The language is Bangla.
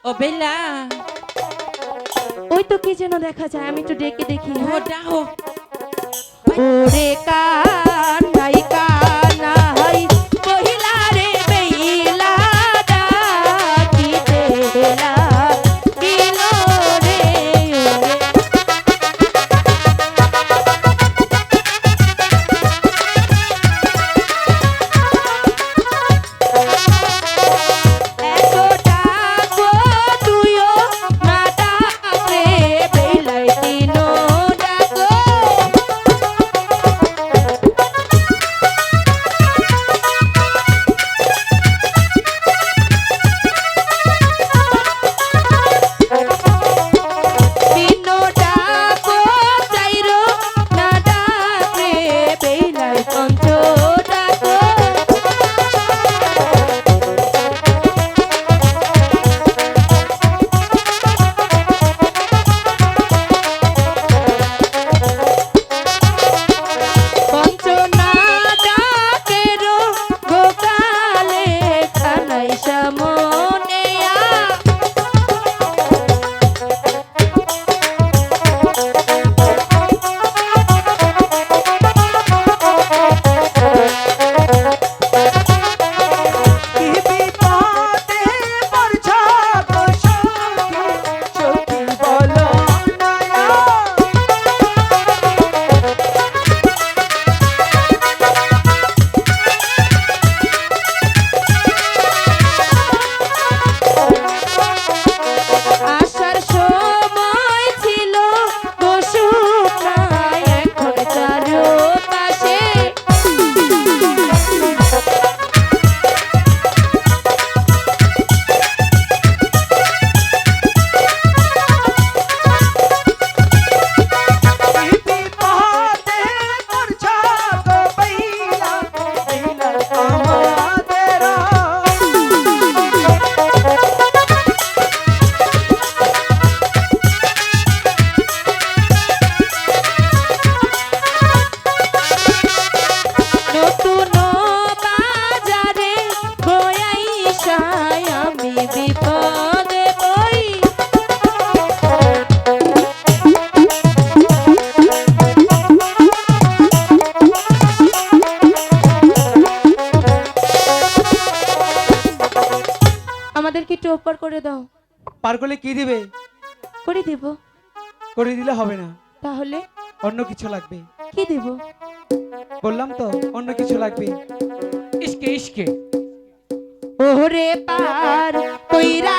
ও বেলা ওই তো কি যেন দেখা যায়, আমি একটু ডেকে দেখি। ও ডাও ওরে কানাই কানাই কহিলা রে বেইলা ডাকিতে লাগিল রে এত ডাকো তুইও না ডাকরে বেইলাই তিনো ডাকো তিনো ডাকো চাইরো না ডাকরে বেইলাই পঞ্চ ডাকো পঞ্চনা ডাকেরো গোকালে খানাই সামনেয়া কি বিপদে পড়ছ গো সখী, সখী বলো না। আসার সময় ছিল বসুকায় এখন চারপাশে কি বিপদে পড়ছ গো বৈলা, বৈলা আমাদের। নতুন বাজারে বয়াইসায় আমি বিপদে বই আমাদেরকে একটু উপকার করে দাও। পার করলে কি দিবে? করে দিব। করে দিলে হবে না, তাহলে অন্য কিছু লাগবে। কি দিব? বললাম তো অন্য কিছু লাগবে। ইসকে ইসকে ওরে পার কইরা